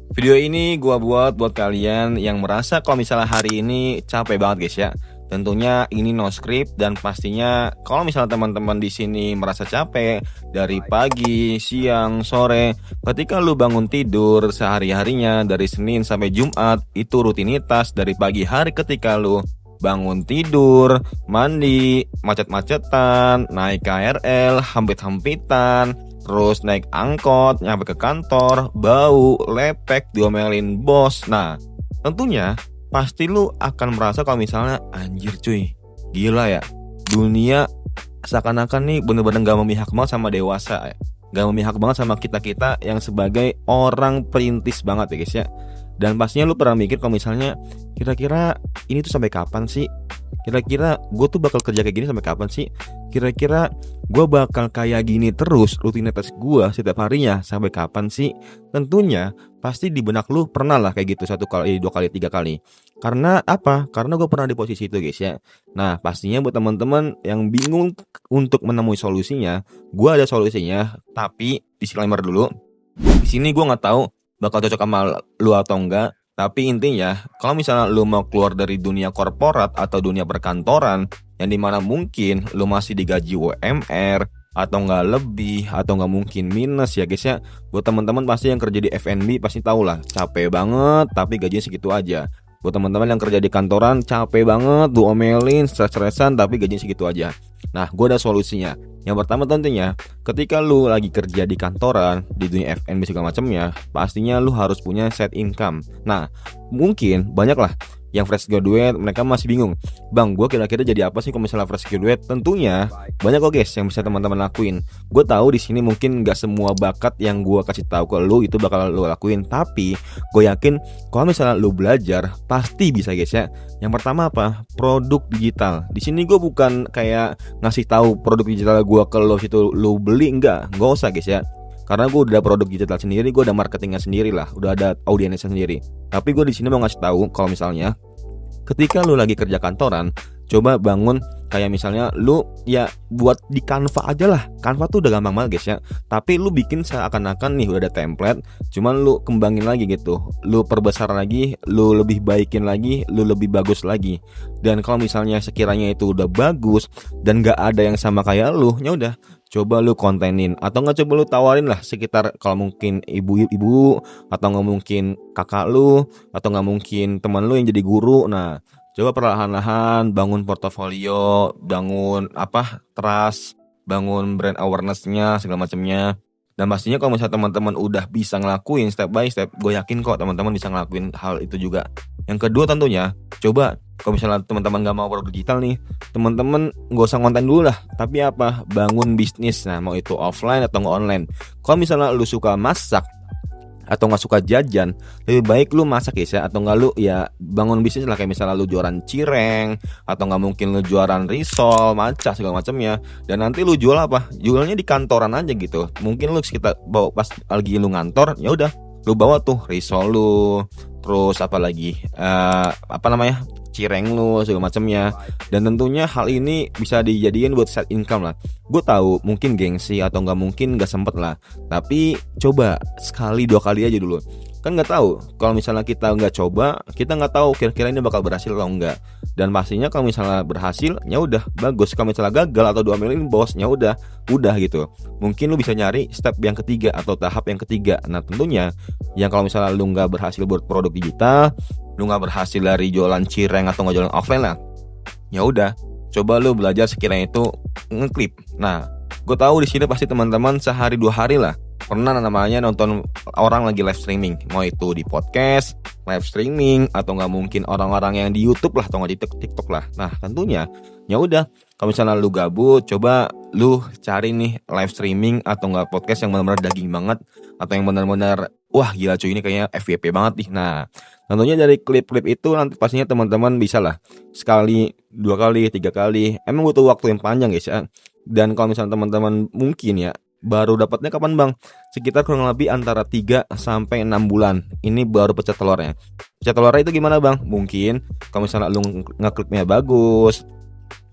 Video ini gua buat kalian yang merasa kalau misalnya hari ini capek banget guys ya. Tentunya ini no script dan pastinya kalau misalnya teman-teman di sini merasa capek dari pagi, siang, sore, ketika lu bangun tidur sehari-harinya dari Senin sampai Jumat, itu rutinitas dari pagi hari ketika lu bangun tidur, mandi, macet-macetan, naik KRL, hampit-hampitan, terus naik angkot, nyampe ke kantor, bau, lepek, diomelin bos. Nah, tentunya pasti lu akan merasa kalau misalnya anjir cuy, gila ya, dunia seakan-akan nih bener-bener gak memihak banget sama dewasa ya. Gak memihak banget sama kita-kita yang sebagai orang perintis banget ya guys ya. Dan pastinya lu pernah mikir kalau misalnya kira-kira ini tuh sampai kapan sih? Kira-kira gue tuh bakal kerja kayak gini sampai kapan sih? Kira-kira gue bakal kayak gini terus rutinitas gue setiap harinya sampai kapan sih? Tentunya pasti di benak lu pernah lah kayak gitu 1 kali, 2 kali, 3 kali. Karena apa? Karena gue pernah di posisi itu guys ya. Nah pastinya buat teman-teman yang bingung untuk menemui solusinya, gue ada solusinya. Tapi disclaimer dulu, di sini gue nggak tahu bakal cocok sama lu atau enggak. Tapi intinya kalau misalnya lu mau keluar dari dunia korporat atau dunia perkantoran yang dimana mungkin lu masih digaji UMR atau enggak lebih atau enggak mungkin minus ya guys ya. Buat teman-teman pasti yang kerja di F&B pasti tahu lah, capek banget tapi gajinya segitu aja. Buat teman-teman yang kerja di kantoran capek banget, lu omelin, stres-stresan tapi gajinya segitu aja. Nah, gue ada solusinya. Yang pertama tentunya, ketika lu lagi kerja di kantoran, di dunia F&B segala macamnya, pastinya lu harus punya side income. Nah, mungkin banyak lah yang fresh graduate, mereka masih bingung, bang, gue kira-kira jadi apa sih kalau misalnya fresh graduate? Tentunya banyak kok guys yang bisa teman-teman lakuin. Gue tahu di sini mungkin gak semua bakat yang gue kasih tahu ke lu itu bakal lu lakuin, tapi gue yakin kalau misalnya lu belajar pasti bisa guys ya. Yang pertama apa? Produk digital. Di sini gue bukan kayak ngasih tahu produk digital gue ke lo situ lu beli, nggak usah guys ya. Karena gue udah produk digital sendiri, gue udah marketingnya sendiri lah, udah ada audiensnya sendiri. Tapi gue di sini mau ngasih tahu kalau misalnya ketika lu lagi kerja kantoran, coba bangun kayak misalnya lu ya buat di Canva aja lah. Canva tuh udah gampang banget guys ya. Tapi lu bikin seakan-akan nih udah ada template, cuman lu kembangin lagi gitu. Lu perbesar lagi, lu lebih baikin lagi, lu lebih bagus lagi. Dan kalau misalnya sekiranya itu udah bagus dan gak ada yang sama kayak lu, ya udah coba lu kontenin atau nggak coba lu tawarin lah sekitar, kalau mungkin ibu-ibu atau nggak mungkin kakak lu atau nggak mungkin teman lu yang jadi guru. Nah, coba perlahan-lahan bangun portofolio, bangun trust, bangun brand awareness-nya segala macamnya. Dan pastinya kalau misalnya teman-teman udah bisa ngelakuin step by step, gue yakin kok teman-teman bisa ngelakuin hal itu juga. Yang kedua tentunya, coba kalau misalnya teman-teman gak mau produk digital nih, teman-teman gak usah konten dulu lah, tapi bangun bisnis. Nah, mau itu offline atau nggak online. Kalau misalnya lu suka masak atau nggak suka jajan, lebih baik lu masak ya, atau nggak lu ya bangun bisnis lah, kayak misalnya lu jualan cireng atau nggak mungkin lu jualan risol, matcha segala macamnya. Dan nanti lu jual jualnya di kantoran aja gitu. Mungkin lu sekitar bawa pas lagi lu ngantor, ya udah lu bawa tuh risol lu, terus cireng lu segala macamnya. Dan tentunya hal ini bisa dijadiin buat side income lah. Gue tahu mungkin gengsi atau nggak mungkin nggak sempet lah, tapi coba sekali 2 kali aja dulu. Kan nggak tahu, kalau misalnya kita nggak coba, kita nggak tahu kira-kira ini bakal berhasil atau enggak. Dan pastinya kalau misalnya berhasil, ya udah bagus. Kalau misalnya gagal atau diomelin bosnya, udah gitu. Mungkin lu bisa nyari step yang ketiga atau tahap yang ketiga. Nah tentunya yang kalau misalnya lu nggak berhasil buat produk digital, lu nggak berhasil dari jualan cireng atau nggak jualan offline lah, ya udah coba lu belajar sekiranya itu ngeklip. Nah, gue tahu di sini pasti teman-teman sehari 2 hari lah pernah namanya nonton orang lagi live streaming, mau itu di podcast, live streaming, atau nggak mungkin orang-orang yang di YouTube lah atau nggak di TikTok lah. Nah, tentunya ya udah kalau misalnya lu gabut, coba lu cari nih live streaming atau nggak podcast yang benar-benar daging banget atau yang benar-benar wah gila cuy ini kayaknya FYP banget nih. Nah, tentunya dari klip-klip itu nanti pastinya teman-teman bisa lah sekali, 2 kali, 3 kali. Emang butuh waktu yang panjang guys ya. Dan kalau misalnya teman-teman mungkin ya baru dapatnya kapan bang? Sekitar kurang lebih antara 3 sampai 6 bulan. Ini baru pecah telurnya. Pecah telurnya itu gimana bang? Mungkin kalau misalnya lu ngeklipnya bagus,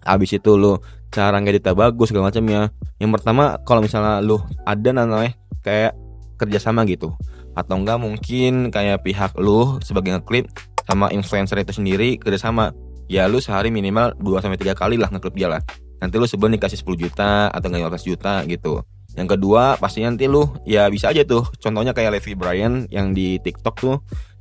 habis itu lu cara ngeditnya bagus segala macamnya. Yang pertama kalau misalnya lu ada namanya kayak kerjasama gitu. atau enggak mungkin kayak pihak lu sebagai ngeklip sama influencer itu sendiri kerjasama. Ya lu sehari minimal 2-3 kali lah ngeklip dia lah. Nanti lu sebenarnya dikasih 10 juta atau enggak 15 juta gitu. Yang kedua pasti nanti lu ya bisa aja tuh, contohnya kayak Levi Brian yang di TikTok tuh,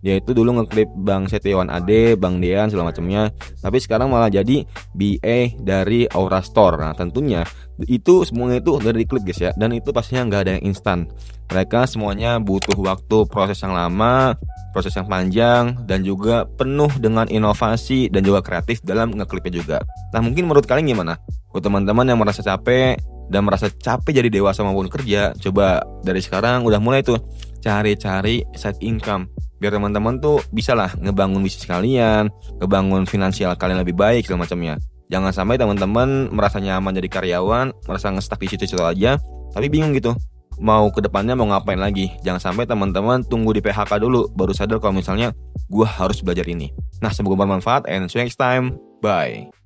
dia itu dulu ngeklip Bang Setiawan Ade, Bang Dean segala macamnya, tapi sekarang malah jadi BA dari Aura Store. Nah tentunya itu semuanya itu dari klip guys ya, dan itu pastinya nggak ada yang instan. Mereka semuanya butuh waktu, proses yang lama, proses yang panjang, dan juga penuh dengan inovasi dan juga kreatif dalam ngeklipnya juga. Nah mungkin menurut kalian gimana? Buat teman-teman yang merasa capek dan merasa capek jadi dewasa maupun kerja, coba dari sekarang udah mulai tuh cari-cari side income biar teman-teman tuh bisa lah ngebangun bisnis kalian, ngebangun finansial kalian lebih baik segala macamnya. Jangan sampai teman-teman merasa nyaman jadi karyawan, merasa ngestak di situ-situ aja, tapi bingung gitu mau ke depannya mau ngapain lagi. Jangan sampai teman-teman tunggu di PHK dulu baru sadar kalau misalnya gua harus belajar ini. Nah, semoga bermanfaat and see you next time. Bye.